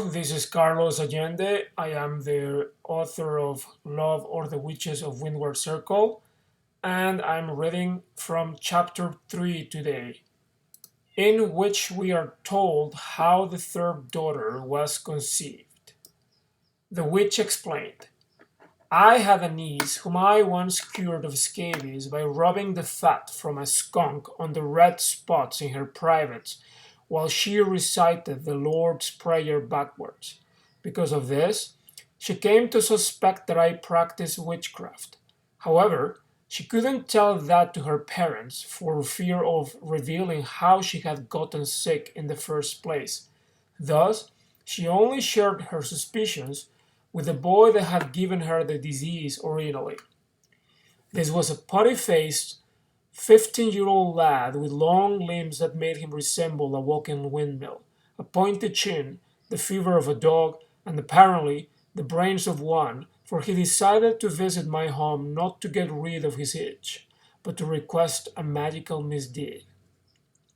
This is Carlos Allende. I am the author of Love or the Witches of Windward Circle, and I'm reading from chapter 3 today, in which we are told how the third daughter was conceived. The witch explained, I had a niece whom I once cured of scabies by rubbing the fat from a skunk on the red spots in her privates while she recited the Lord's Prayer backwards. Because of this, she came to suspect that I practiced witchcraft. However, she couldn't tell that to her parents for fear of revealing how she had gotten sick in the first place. Thus, she only shared her suspicions with the boy that had given her the disease originally. This was a putty faced, 15-year-old lad with long limbs that made him resemble a walking windmill, a pointed chin, the fever of a dog, and apparently the brains of one, for he decided to visit my home not to get rid of his itch, but to request a magical misdeed.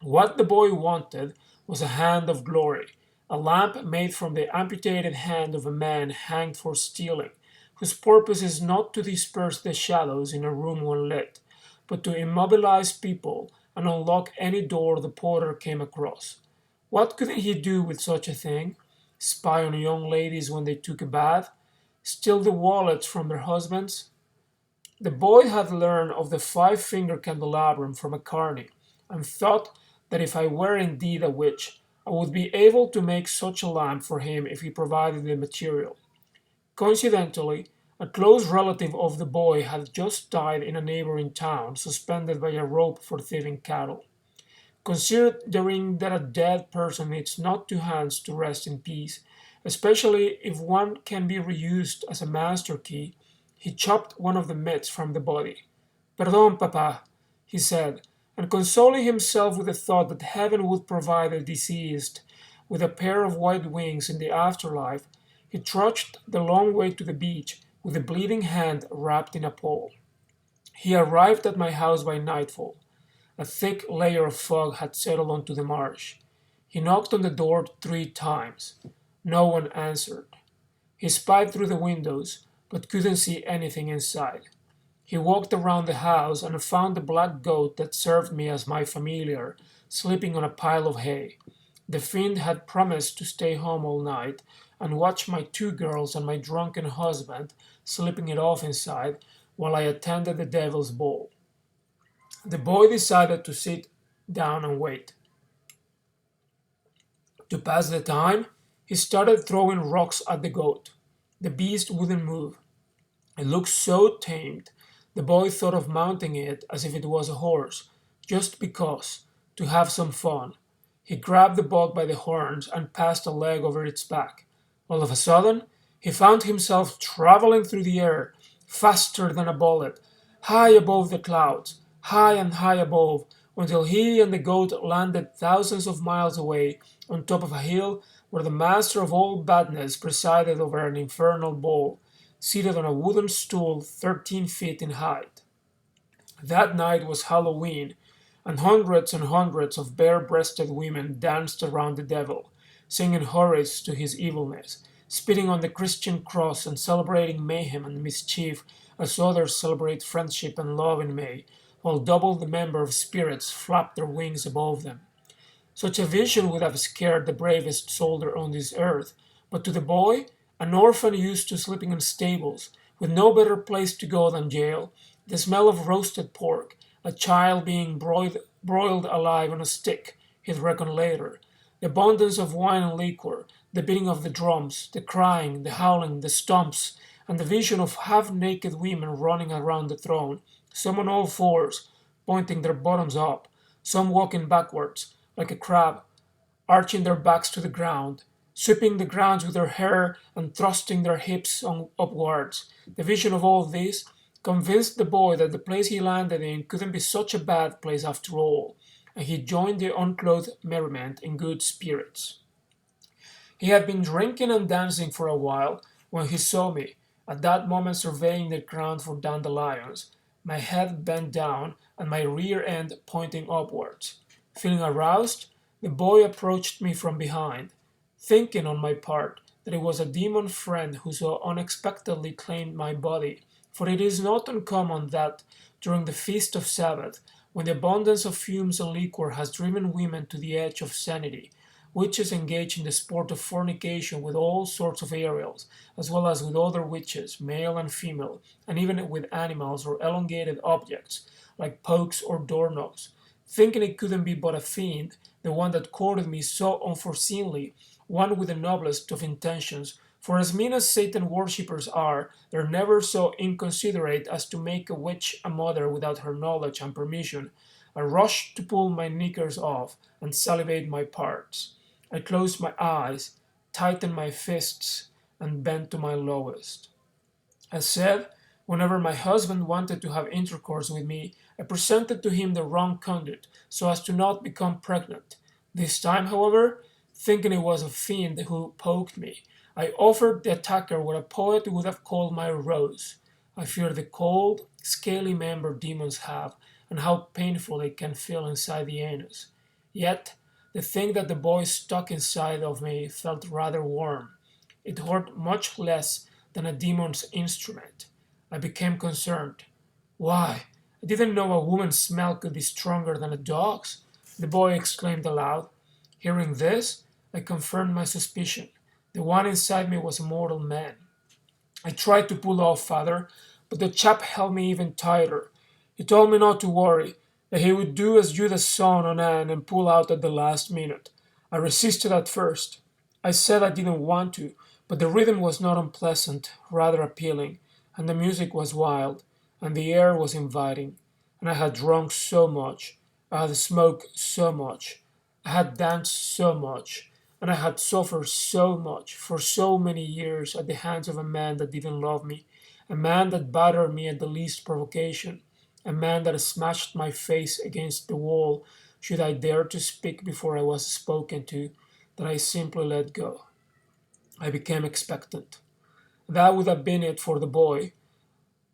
What the boy wanted was a hand of glory, a lamp made from the amputated hand of a man hanged for stealing, whose purpose is not to disperse the shadows in a room well lit, but to immobilize people and unlock any door the porter came across. What could he do with such a thing? Spy on young ladies when they took a bath? Steal the wallets from their husbands? The boy had learned of the five-finger candelabrum from a carney, and thought that if I were indeed a witch, I would be able to make such a lamp for him if he provided the material. Coincidentally, a close relative of the boy had just died in a neighboring town, suspended by a rope for thieving cattle. Considering that a dead person needs not two hands to rest in peace, especially if one can be reused as a master key, he chopped one of the mitts from the body. Pardon, papa, he said, and consoling himself with the thought that heaven would provide the deceased with a pair of white wings in the afterlife, he trudged the long way to the beach with the bleeding hand wrapped in a pole. He arrived at my house by nightfall. A thick layer of fog had settled onto the marsh. He knocked on the door 3 times. No one answered. He spied through the windows, but couldn't see anything inside. He walked around the house and found the black goat that served me as my familiar, sleeping on a pile of hay. The fiend had promised to stay home all night and watch my 2 girls and my drunken husband sleeping it off inside while I attended the devil's ball. The boy decided to sit down and wait. To pass the time, he started throwing rocks at the goat. The beast wouldn't move. It looked so tamed, the boy thought of mounting it as if it was a horse, just because, to have some fun. He grabbed the buck by the horns and passed a leg over its back. All of a sudden, he found himself traveling through the air, faster than a bullet, high above the clouds, high and high above, until he and the goat landed thousands of miles away on top of a hill where the master of all badness presided over an infernal ball, seated on a wooden stool 13 feet in height. That night was Halloween, and hundreds of bare-breasted women danced around the devil, singing horrors to his evilness, spitting on the Christian cross and celebrating mayhem and mischief as others celebrate friendship and love in May, while double the number of spirits flap their wings above them. Such a vision would have scared the bravest soldier on this earth, but to the boy, an orphan used to sleeping in stables, with no better place to go than jail, the smell of roasted pork, a child being broiled alive on a stick, he'd reckon later, the abundance of wine and liquor, the beating of the drums, the crying, the howling, the stomps, and the vision of half-naked women running around the throne, some on all fours, pointing their bottoms up, some walking backwards, like a crab, arching their backs to the ground, sweeping the ground with their hair and thrusting their hips upwards. The vision of all this convinced the boy that the place he landed in couldn't be such a bad place after all, and he joined the unclothed merriment in good spirits. He had been drinking and dancing for a while when he saw me, at that moment surveying the ground for dandelions, my head bent down and my rear end pointing upwards. Feeling aroused, the boy approached me from behind. thinking on my part that it was a demon friend who so unexpectedly claimed my body, for it is not uncommon that, during the feast of Sabbath, when the abundance of fumes and liquor has driven women to the edge of sanity, witches engage in the sport of fornication with all sorts of Ariels, as well as with other witches, male and female, and even with animals or elongated objects, like pokes or doorknobs. Thinking it couldn't be but a fiend, the one that courted me so unforeseenly, one with the noblest of intentions, for as mean as Satan worshippers are, they're never so inconsiderate as to make a witch a mother without her knowledge and permission. I rushed to pull my knickers off and salivate my parts. I closed my eyes, tightened my fists, and bent to my lowest. As said, whenever my husband wanted to have intercourse with me, I presented to him the wrong conduit, so as to not become pregnant. This time, however, thinking it was a fiend who poked me, I offered the attacker what a poet would have called my rose. I fear the cold, scaly member demons have, and how painful it can feel inside the anus. Yet, the thing that the boy stuck inside of me felt rather warm. It hurt much less than a demon's instrument. I became concerned. Why, I didn't know a woman's smell could be stronger than a dog's, the boy exclaimed aloud. Hearing this, I confirmed my suspicion. The one inside me was a mortal man. I tried to pull off, father, but the chap held me even tighter. He told me not to worry, that he would do as Judas saw on Anne and pull out at the last minute. I resisted at first. I said I didn't want to, but the rhythm was not unpleasant, rather appealing, and the music was wild, and the air was inviting, and I had drunk so much, I had smoked so much, I had danced so much, and I had suffered so much for so many years at the hands of a man that didn't love me, a man that battered me at the least provocation, a man that smashed my face against the wall should I dare to speak before I was spoken to, that I simply let go. I became expectant. That would have been it for the boy,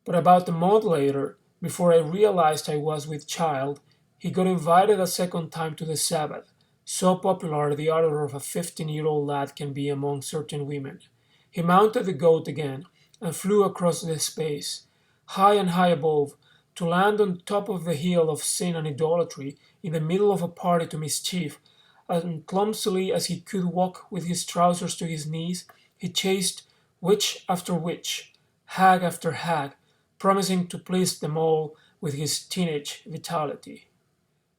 but about a month later, before I realized I was with child, he got invited a second time to the Sabbath. So popular the ardor of a 15-year-old lad can be among certain women. He mounted the goat again and flew across the space, high and high above, to land on top of the hill of sin and idolatry, in the middle of a party to mischief, and clumsily as he could walk with his trousers to his knees, he chased witch after witch, hag after hag, promising to please them all with his teenage vitality.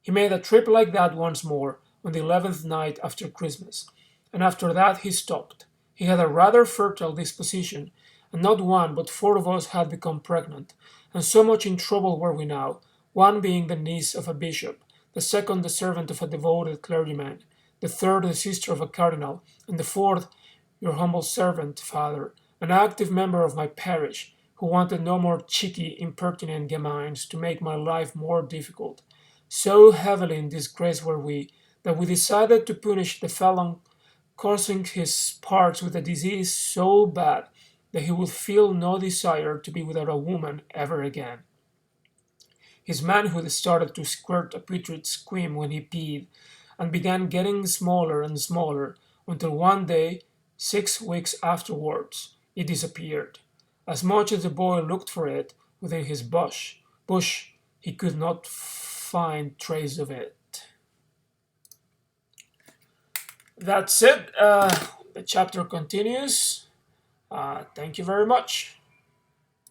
He made a trip like that once more, on the 11th night after Christmas, and after that he stopped. He had a rather fertile disposition, and not one but four of us had become pregnant, and so much in trouble were we now, one being the niece of a bishop, the second the servant of a devoted clergyman, the third the sister of a cardinal, and the fourth your humble servant, father, an active member of my parish, who wanted no more cheeky, impertinent gamins to make my life more difficult. So heavily in disgrace were we, that we decided to punish the felon, causing his parts with a disease so bad that he would feel no desire to be without a woman ever again. His manhood started to squirt a putrid squeam when he peed, and began getting smaller and smaller, until one day, 6 weeks afterwards, it disappeared. As much as the boy looked for it within his bush, he could not find trace of it. That's it. The chapter continues. Thank you very much.